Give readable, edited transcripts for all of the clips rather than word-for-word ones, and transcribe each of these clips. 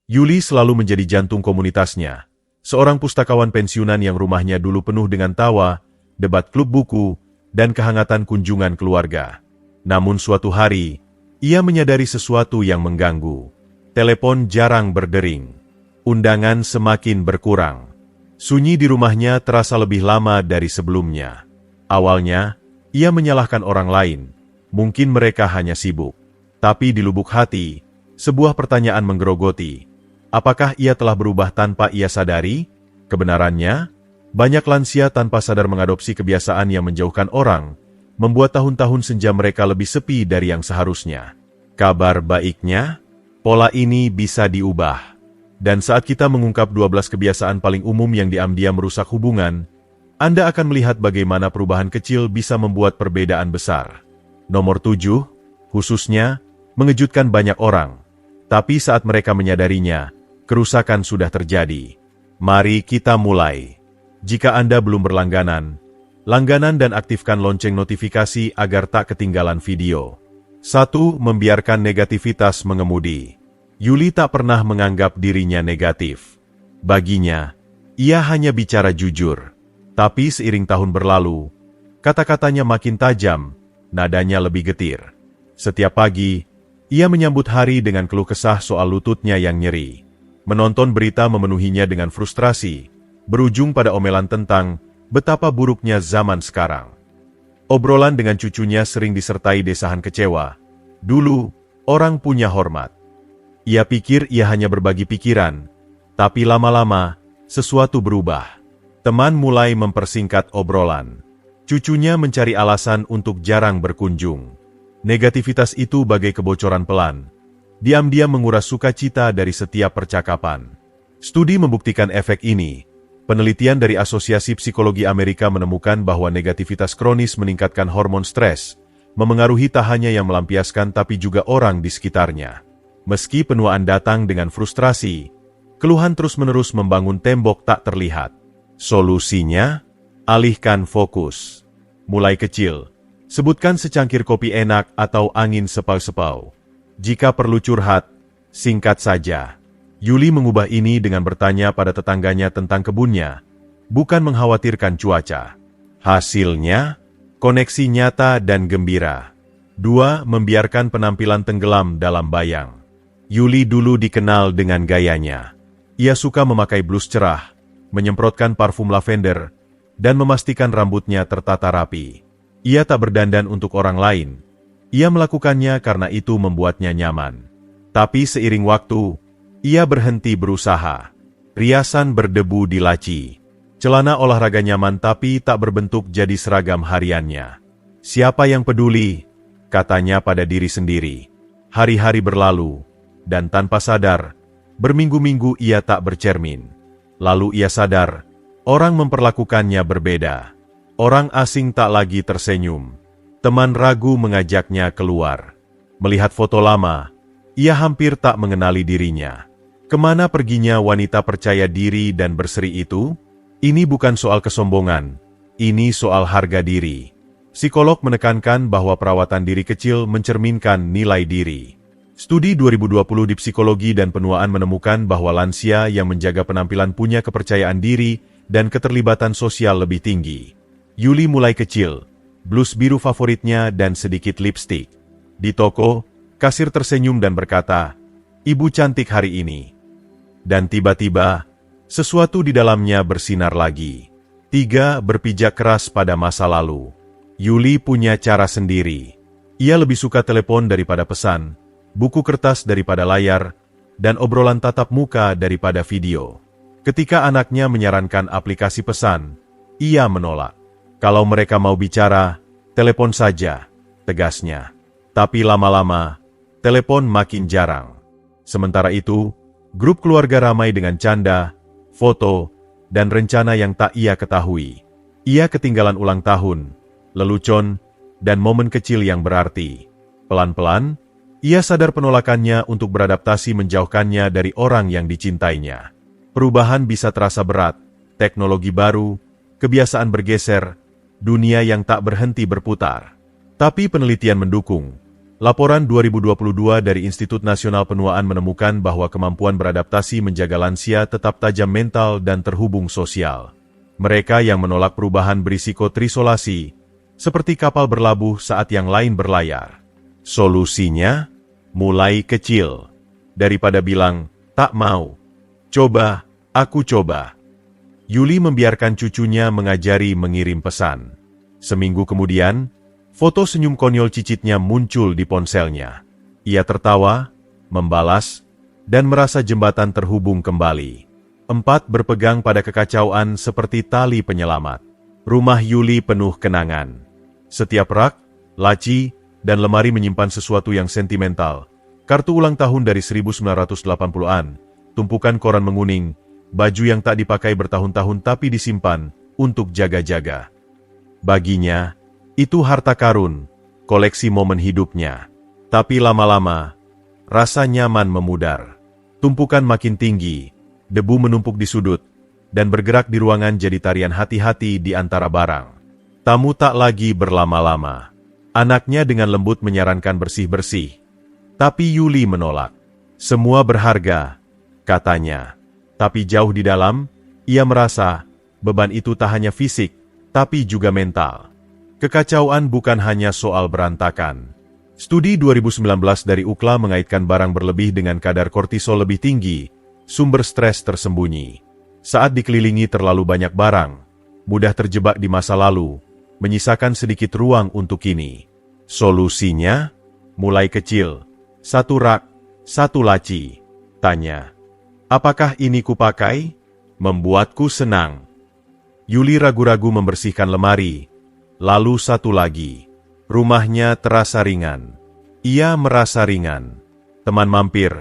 Yuli selalu menjadi jantung komunitasnya, seorang pustakawan pensiunan yang rumahnya dulu penuh dengan tawa, debat klub buku, dan kehangatan kunjungan keluarga. Namun suatu hari, ia menyadari sesuatu yang mengganggu. Telepon jarang berdering. Undangan semakin berkurang. Sunyi di rumahnya terasa lebih lama dari sebelumnya. Awalnya, ia menyalahkan orang lain. Mungkin mereka hanya sibuk. Tapi di lubuk hati, sebuah pertanyaan menggerogoti. Apakah ia telah berubah tanpa ia sadari? Kebenarannya, banyak lansia tanpa sadar mengadopsi kebiasaan yang menjauhkan orang, membuat tahun-tahun senja mereka lebih sepi dari yang seharusnya. Kabar baiknya, pola ini bisa diubah. Dan saat kita mengungkap 12 kebiasaan paling umum yang diam-diam merusak hubungan, Anda akan melihat bagaimana perubahan kecil bisa membuat perbedaan besar. Nomor 7, khususnya, mengejutkan banyak orang. Tapi saat mereka menyadarinya, kerusakan sudah terjadi. Mari kita mulai. Jika Anda belum berlangganan, langganan dan aktifkan lonceng notifikasi agar tak ketinggalan video. 1. Membiarkan negativitas mengemudi. Yuli tak pernah menganggap dirinya negatif. Baginya, ia hanya bicara jujur. Tapi seiring tahun berlalu, kata-katanya makin tajam, nadanya lebih getir. Setiap pagi, ia menyambut hari dengan keluh kesah soal lututnya yang nyeri. Menonton berita memenuhinya dengan frustrasi, berujung pada omelan tentang betapa buruknya zaman sekarang. Obrolan dengan cucunya sering disertai desahan kecewa. Dulu, orang punya hormat. Ia pikir ia hanya berbagi pikiran, tapi lama-lama, sesuatu berubah. Teman mulai mempersingkat obrolan. Cucunya mencari alasan untuk jarang berkunjung. Negativitas itu bagai kebocoran pelan. Diam-diam menguras sukacita dari setiap percakapan. Studi membuktikan efek ini. Penelitian dari Asosiasi Psikologi Amerika menemukan bahwa negativitas kronis meningkatkan hormon stres, memengaruhi tak hanya yang melampiaskan tapi juga orang di sekitarnya. Meski penuaan datang dengan frustrasi, keluhan terus-menerus membangun tembok tak terlihat. Solusinya? Alihkan fokus. Mulai kecil. Sebutkan secangkir kopi enak atau angin sepau-sepau. Jika perlu curhat, singkat saja. Yuli mengubah ini dengan bertanya pada tetangganya tentang kebunnya, bukan mengkhawatirkan cuaca. Hasilnya, koneksi nyata dan gembira. 2. Membiarkan penampilan tenggelam dalam bayang. Yuli dulu dikenal dengan gayanya. Ia suka memakai blus cerah, menyemprotkan parfum lavender, dan memastikan rambutnya tertata rapi. Ia tak berdandan untuk orang lain. Ia melakukannya karena itu membuatnya nyaman. Tapi seiring waktu, ia berhenti berusaha. Riasan berdebu di laci. Celana olahraga nyaman tapi tak berbentuk jadi seragam hariannya. Siapa yang peduli? Katanya pada diri sendiri. Hari-hari berlalu, dan tanpa sadar, berminggu-minggu ia tak bercermin. Lalu ia sadar, orang memperlakukannya berbeda. Orang asing tak lagi tersenyum. Teman ragu mengajaknya keluar. Melihat foto lama, ia hampir tak mengenali dirinya. Kemana perginya wanita percaya diri dan berseri itu? Ini bukan soal kesombongan, ini soal harga diri. Psikolog menekankan bahwa perawatan diri kecil mencerminkan nilai diri. Studi 2020 di psikologi dan penuaan menemukan bahwa lansia yang menjaga penampilan punya kepercayaan diri dan keterlibatan sosial lebih tinggi. Yuli mulai kecil, blus biru favoritnya dan sedikit lipstik. Di toko, kasir tersenyum dan berkata, "Ibu cantik hari ini." Dan tiba-tiba, sesuatu di dalamnya bersinar lagi. 3. Berpijak keras pada masa lalu. Yuli punya cara sendiri. Ia lebih suka telepon daripada pesan, buku kertas daripada layar, dan obrolan tatap muka daripada video. Ketika anaknya menyarankan aplikasi pesan, ia menolak. Kalau mereka mau bicara, telepon saja, tegasnya. Tapi lama-lama, telepon makin jarang. Sementara itu, grup keluarga ramai dengan canda, foto, dan rencana yang tak ia ketahui. Ia ketinggalan ulang tahun, lelucon, dan momen kecil yang berarti. Pelan-pelan, ia sadar penolakannya untuk beradaptasi menjauhkannya dari orang yang dicintainya. Perubahan bisa terasa berat, teknologi baru, kebiasaan bergeser, dunia yang tak berhenti berputar. Tapi penelitian mendukung. Laporan 2022 dari Institut Nasional Penuaan menemukan bahwa kemampuan beradaptasi menjaga lansia tetap tajam mental dan terhubung sosial. Mereka yang menolak perubahan berisiko terisolasi, seperti kapal berlabuh saat yang lain berlayar. Solusinya, mulai kecil. Daripada bilang, tak mau. Coba, aku coba. Yuli membiarkan cucunya mengajari mengirim pesan. Seminggu kemudian, foto senyum konyol cicitnya muncul di ponselnya. Ia tertawa, membalas, dan merasa jembatan terhubung kembali. 4 berpegang pada kekacauan seperti tali penyelamat. Rumah Yuli penuh kenangan. Setiap rak, laci, dan lemari menyimpan sesuatu yang sentimental. Kartu ulang tahun dari 1980-an, tumpukan koran menguning, baju yang tak dipakai bertahun-tahun tapi disimpan untuk jaga-jaga. Baginya, itu harta karun, koleksi momen hidupnya. Tapi lama-lama, rasa nyaman memudar. Tumpukan makin tinggi, debu menumpuk di sudut, dan bergerak di ruangan jadi tarian hati-hati di antara barang. Tamu tak lagi berlama-lama. Anaknya dengan lembut menyarankan bersih-bersih. Tapi Yuli menolak. Semua berharga, katanya. Tapi jauh di dalam, ia merasa beban itu tak hanya fisik, tapi juga mental. Kekacauan bukan hanya soal berantakan. Studi 2019 dari UKLA mengaitkan barang berlebih dengan kadar kortisol lebih tinggi, sumber stres tersembunyi. Saat dikelilingi terlalu banyak barang, mudah terjebak di masa lalu, menyisakan sedikit ruang untuk kini. Solusinya, mulai kecil. 1 rak, 1 laci. Tanya, apakah ini kupakai? Membuatku senang. Yuli ragu-ragu membersihkan lemari. Lalu 1 lagi. Rumahnya terasa ringan. Ia merasa ringan. Teman mampir,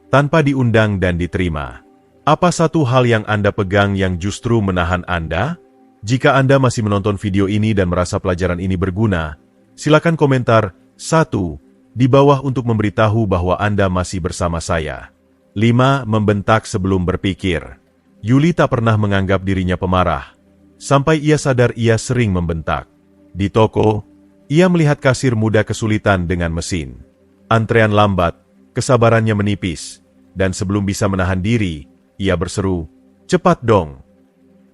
tanpa diundang dan diterima. Apa satu hal yang Anda pegang yang justru menahan Anda? Jika Anda masih menonton video ini dan merasa pelajaran ini berguna, silakan komentar 1 di bawah untuk memberitahu bahwa Anda masih bersama saya. 5. Membentak sebelum berpikir. Yuli tak pernah menganggap dirinya pemarah, sampai ia sadar ia sering membentak. Di toko, ia melihat kasir muda kesulitan dengan mesin. Antrean lambat, kesabarannya menipis, dan sebelum bisa menahan diri, ia berseru, "Cepat dong!"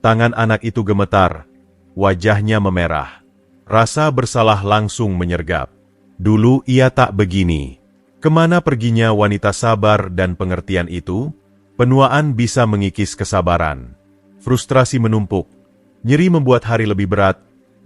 Tangan anak itu gemetar, wajahnya memerah. Rasa bersalah langsung menyergap. Dulu ia tak begini. Kemana perginya wanita sabar dan pengertian itu? Penuaan bisa mengikis kesabaran. Frustrasi menumpuk, nyeri membuat hari lebih berat,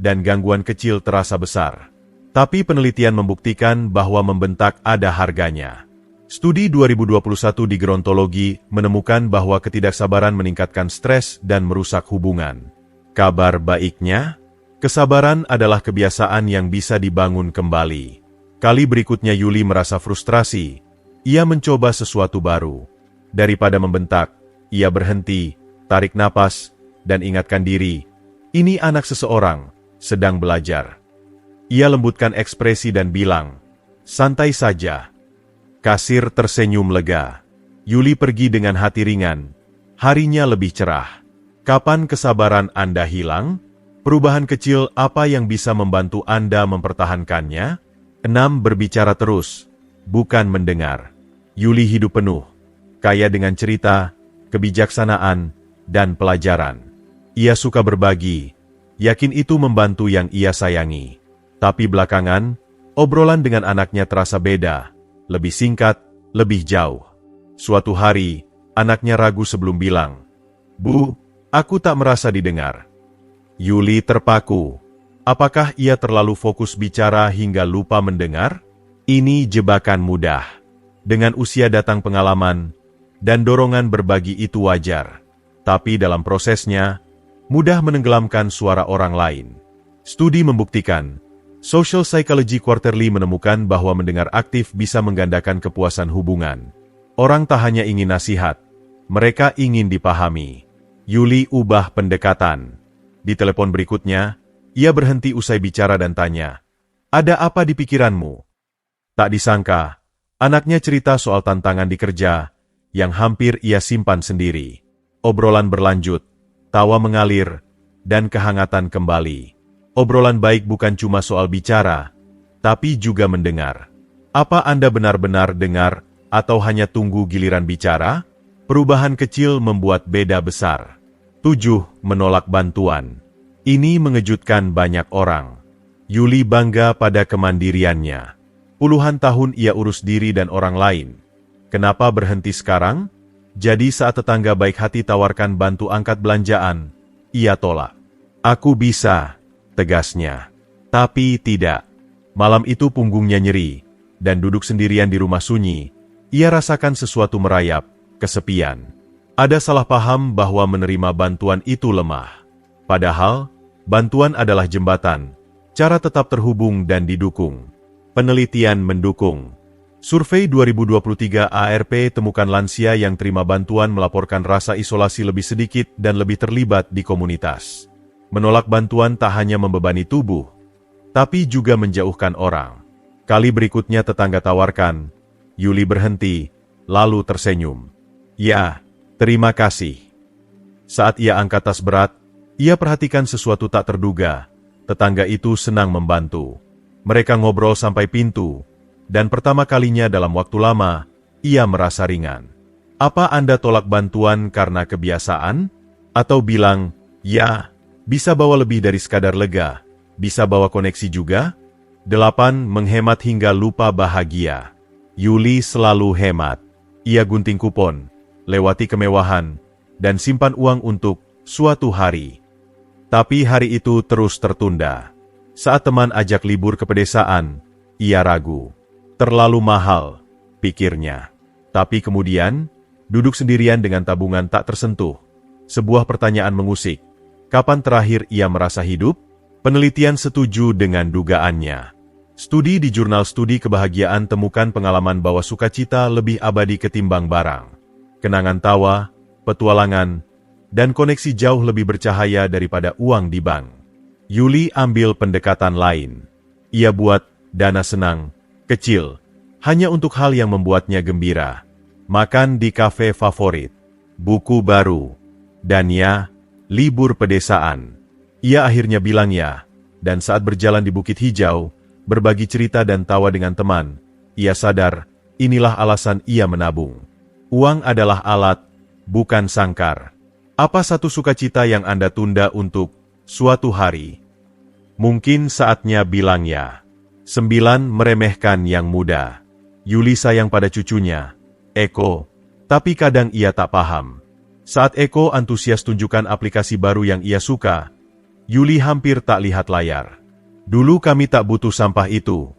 dan gangguan kecil terasa besar. Tapi penelitian membuktikan bahwa membentak ada harganya. Studi 2021 di gerontologi menemukan bahwa ketidaksabaran meningkatkan stres dan merusak hubungan. Kabar baiknya, kesabaran adalah kebiasaan yang bisa dibangun kembali. Kali berikutnya Yuli merasa frustrasi, ia mencoba sesuatu baru. Daripada membentak, ia berhenti, tarik napas, dan ingatkan diri, ini anak seseorang, sedang belajar. Ia lembutkan ekspresi dan bilang, santai saja. Kasir tersenyum lega. Yuli pergi dengan hati ringan. Harinya lebih cerah. Kapan kesabaran Anda hilang? Perubahan kecil apa yang bisa membantu Anda mempertahankannya? 6. Berbicara terus, bukan mendengar. Yuli hidup penuh, kaya dengan cerita, kebijaksanaan, dan pelajaran. Ia suka berbagi, yakin itu membantu yang ia sayangi. Tapi belakangan, obrolan dengan anaknya terasa beda, lebih singkat, lebih jauh. Suatu hari, anaknya ragu sebelum bilang, "Bu, aku tak merasa didengar." Yuli terpaku. Apakah ia terlalu fokus bicara hingga lupa mendengar? Ini jebakan mudah. Dengan usia datang pengalaman, dan dorongan berbagi itu wajar. Tapi dalam prosesnya, mudah menenggelamkan suara orang lain. Studi membuktikan, Social Psychology Quarterly menemukan bahwa mendengar aktif bisa menggandakan kepuasan hubungan. Orang tak hanya ingin nasihat, mereka ingin dipahami. Yuli ubah pendekatan. Di telepon berikutnya, ia berhenti usai bicara dan tanya, "Ada apa di pikiranmu?" Tak disangka, anaknya cerita soal tantangan di kerja yang hampir ia simpan sendiri. Obrolan berlanjut, tawa mengalir, dan kehangatan kembali. Obrolan baik bukan cuma soal bicara, tapi juga mendengar. Apa Anda benar-benar dengar atau hanya tunggu giliran bicara? Perubahan kecil membuat beda besar. 7. Menolak bantuan. Ini mengejutkan banyak orang. Yuli bangga pada kemandiriannya. Puluhan tahun ia urus diri dan orang lain. Kenapa berhenti sekarang? Jadi saat tetangga baik hati tawarkan bantu angkat belanjaan, ia tolak. Aku bisa, tegasnya. Tapi tidak. Malam itu punggungnya nyeri, dan duduk sendirian di rumah sunyi, ia rasakan sesuatu merayap, kesepian. Ada salah paham bahwa menerima bantuan itu lemah. Padahal, bantuan adalah jembatan, cara tetap terhubung dan didukung. Penelitian mendukung. Survei 2023 ARP temukan lansia yang terima bantuan melaporkan rasa isolasi lebih sedikit dan lebih terlibat di komunitas. Menolak bantuan tak hanya membebani tubuh, tapi juga menjauhkan orang. Kali berikutnya tetangga tawarkan, Yuli berhenti, lalu tersenyum. Ya, terima kasih. Saat ia angkat tas berat, ia perhatikan sesuatu tak terduga. Tetangga itu senang membantu. Mereka ngobrol sampai pintu, dan pertama kalinya dalam waktu lama, ia merasa ringan. Apa Anda tolak bantuan karena kebiasaan? Atau bilang, ya, bisa bawa lebih dari sekadar lega, bisa bawa koneksi juga? 8. Menghemat hingga lupa bahagia. Yuli selalu hemat. Ia gunting kupon, lewati kemewahan, dan simpan uang untuk suatu hari. Tapi hari itu terus tertunda. Saat teman ajak libur ke pedesaan, ia ragu. Terlalu mahal, pikirnya. Tapi kemudian, duduk sendirian dengan tabungan tak tersentuh. Sebuah pertanyaan mengusik. Kapan terakhir ia merasa hidup? Penelitian setuju dengan dugaannya. Studi di jurnal studi kebahagiaan temukan pengalaman bahwa sukacita lebih abadi ketimbang barang. Kenangan tawa, petualangan, dan koneksi jauh lebih bercahaya daripada uang di bank. Yuli ambil pendekatan lain. Ia buat dana senang, kecil, hanya untuk hal yang membuatnya gembira. Makan di kafe favorit, buku baru, dan ya, libur pedesaan. Ia akhirnya bilang ya, dan saat berjalan di Bukit Hijau, berbagi cerita dan tawa dengan teman, ia sadar, inilah alasan ia menabung. Uang adalah alat, bukan sangkar. Apa satu sukacita yang Anda tunda untuk suatu hari? Mungkin saatnya bilang ya. 9. Meremehkan yang muda. Yuli sayang pada cucunya, Eko, tapi kadang ia tak paham. Saat Eko antusias tunjukkan aplikasi baru yang ia suka, Yuli hampir tak lihat layar. Dulu kami tak butuh sampah itu,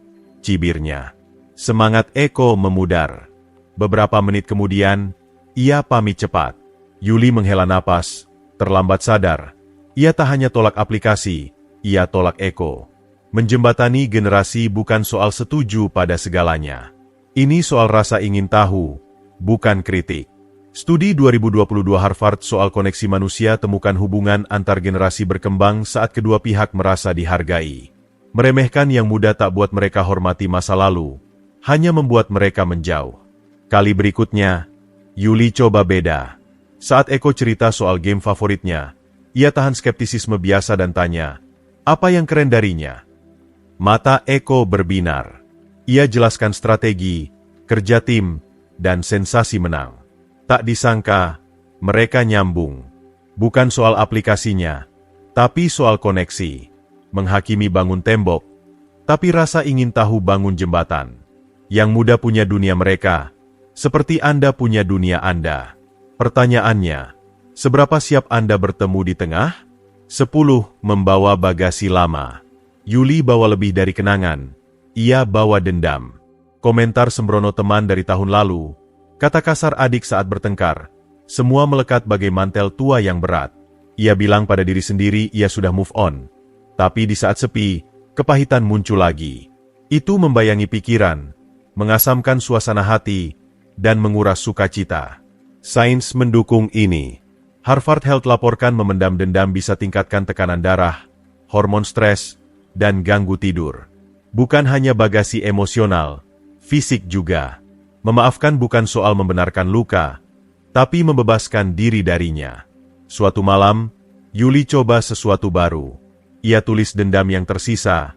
cibirnya. Semangat Eko memudar. Beberapa menit kemudian, ia pamit cepat. Yuli menghela napas, terlambat sadar. Ia tak hanya tolak aplikasi, ia tolak Eko. Menjembatani generasi bukan soal setuju pada segalanya. Ini soal rasa ingin tahu, bukan kritik. Studi 2022 Harvard soal koneksi manusia temukan hubungan antar generasi berkembang saat kedua pihak merasa dihargai. Meremehkan yang muda tak buat mereka hormati masa lalu, hanya membuat mereka menjauh. Kali berikutnya, Yuli coba beda. Saat Eko cerita soal game favoritnya, ia tahan skeptisisme biasa dan tanya, apa yang keren darinya? Mata Eko berbinar. Ia jelaskan strategi, kerja tim, dan sensasi menang. Tak disangka, mereka nyambung. Bukan soal aplikasinya, tapi soal koneksi. Menghakimi bangun tembok, tapi rasa ingin tahu bangun jembatan. Yang muda punya dunia mereka, seperti Anda punya dunia Anda. Pertanyaannya, seberapa siap Anda bertemu di tengah? 10. Membawa bagasi lama. Yuli bawa lebih dari kenangan. Ia bawa dendam. Komentar sembrono teman dari tahun lalu. Kata kasar adik saat bertengkar. Semua melekat bagai mantel tua yang berat. Ia bilang pada diri sendiri ia sudah move on. Tapi di saat sepi, kepahitan muncul lagi. Itu membayangi pikiran, mengasamkan suasana hati, dan menguras sukacita. Sains mendukung ini. Harvard Health laporkan memendam dendam bisa tingkatkan tekanan darah, hormon stres, dan ganggu tidur. Bukan hanya bagasi emosional, fisik juga. Memaafkan bukan soal membenarkan luka, tapi membebaskan diri darinya. Suatu malam, Yuli coba sesuatu baru. Ia tulis dendam yang tersisa,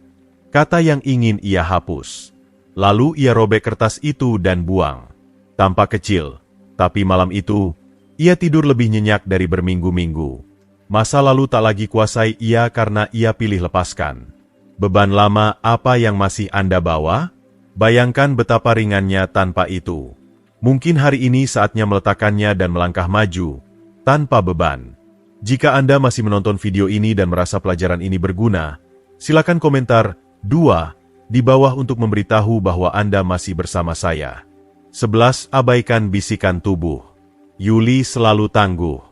kata yang ingin ia hapus. Lalu ia robek kertas itu dan buang. Tampak kecil, tapi malam itu, ia tidur lebih nyenyak dari berminggu-minggu. Masa lalu tak lagi kuasai ia karena ia pilih lepaskan. Beban lama apa yang masih Anda bawa? Bayangkan betapa ringannya tanpa itu. Mungkin hari ini saatnya meletakkannya dan melangkah maju, tanpa beban. Jika Anda masih menonton video ini dan merasa pelajaran ini berguna, silakan komentar 2 di bawah untuk memberitahu bahwa Anda masih bersama saya. 11. Abaikan bisikan tubuh. Yuli selalu tangguh.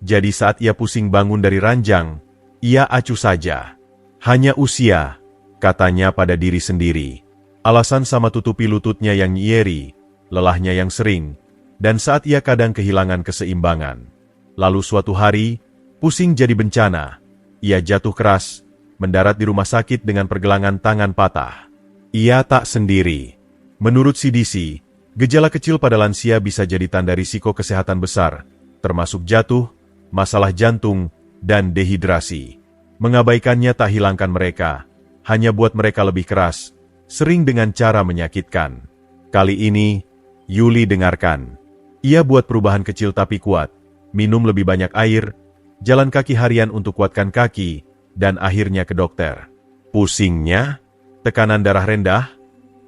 Jadi saat ia pusing bangun dari ranjang, ia acuh saja. Hanya usia, katanya pada diri sendiri. Alasan sama tutupi lututnya yang nyeri, lelahnya yang sering, dan saat ia kadang kehilangan keseimbangan. Lalu suatu hari, pusing jadi bencana. Ia jatuh keras, mendarat di rumah sakit dengan pergelangan tangan patah. Ia tak sendiri. Menurut CDC, gejala kecil pada lansia bisa jadi tanda risiko kesehatan besar, termasuk jatuh, masalah jantung, dan dehidrasi. Mengabaikannya tak hilangkan mereka, hanya buat mereka lebih keras, sering dengan cara menyakitkan. Kali ini, Yuli dengarkan. Ia buat perubahan kecil tapi kuat, minum lebih banyak air, jalan kaki harian untuk kuatkan kaki, dan akhirnya ke dokter. Pusingnya, tekanan darah rendah,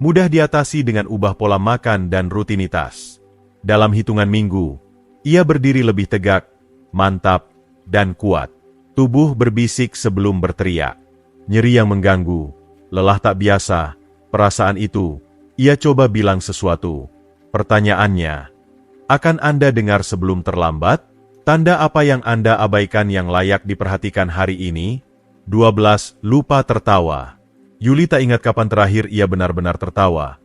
mudah diatasi dengan ubah pola makan dan rutinitas. Dalam hitungan minggu, ia berdiri lebih tegak, mantap, dan kuat. Tubuh berbisik sebelum berteriak. Nyeri yang mengganggu, lelah tak biasa, perasaan itu, ia coba bilang sesuatu. Pertanyaannya, akan Anda dengar sebelum terlambat? Tanda apa yang Anda abaikan yang layak diperhatikan hari ini? 12. Lupa tertawa. Yuli tak ingat kapan terakhir ia benar-benar tertawa.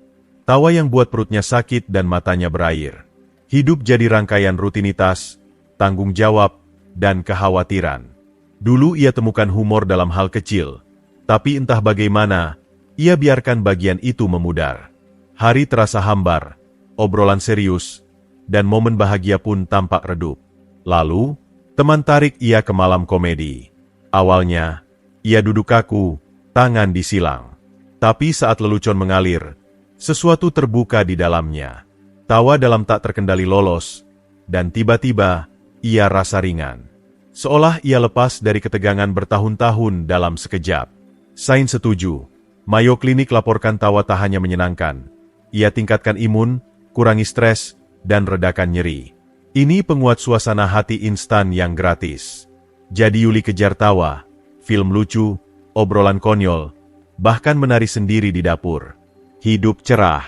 Tawa yang buat perutnya sakit dan matanya berair. Hidup jadi rangkaian rutinitas, tanggung jawab, dan kekhawatiran. Dulu ia temukan humor dalam hal kecil, tapi entah bagaimana, ia biarkan bagian itu memudar. Hari terasa hambar, obrolan serius, dan momen bahagia pun tampak redup. Lalu, teman tarik ia ke malam komedi. Awalnya, ia duduk kaku, tangan disilang. Tapi saat lelucon mengalir, sesuatu terbuka di dalamnya. Tawa dalam tak terkendali lolos, dan tiba-tiba, ia rasa ringan. Seolah ia lepas dari ketegangan bertahun-tahun dalam sekejap. Sains setuju. Mayo Clinic laporkan tawa tak hanya menyenangkan. Ia tingkatkan imun, kurangi stres, dan redakan nyeri. Ini penguat suasana hati instan yang gratis. Jadi Yuli kejar tawa, film lucu, obrolan konyol, bahkan menari sendiri di dapur. Hidup cerah.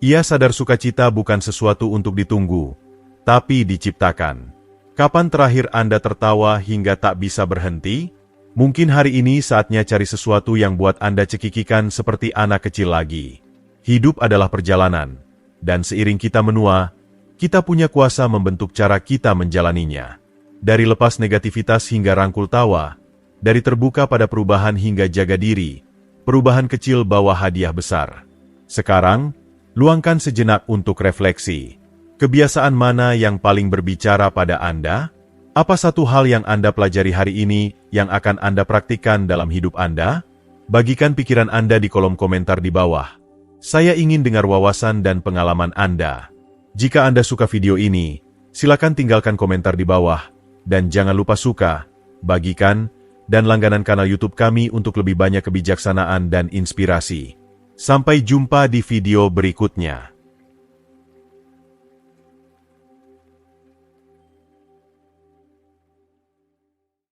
Ia sadar sukacita bukan sesuatu untuk ditunggu, tapi diciptakan. Kapan terakhir Anda tertawa hingga tak bisa berhenti? Mungkin hari ini saatnya cari sesuatu yang buat Anda cekikikan seperti anak kecil lagi. Hidup adalah perjalanan, dan seiring kita menua, kita punya kuasa membentuk cara kita menjalaninya. Dari lepas negativitas hingga rangkul tawa, dari terbuka pada perubahan hingga jaga diri, perubahan kecil bawa hadiah besar. Sekarang, luangkan sejenak untuk refleksi. Kebiasaan mana yang paling berbicara pada Anda? Apa satu hal yang Anda pelajari hari ini yang akan Anda praktikkan dalam hidup Anda? Bagikan pikiran Anda di kolom komentar di bawah. Saya ingin dengar wawasan dan pengalaman Anda. Jika Anda suka video ini, silakan tinggalkan komentar di bawah. Dan jangan lupa suka, bagikan, dan langganan kanal YouTube kami untuk lebih banyak kebijaksanaan dan inspirasi. Sampai jumpa di video berikutnya.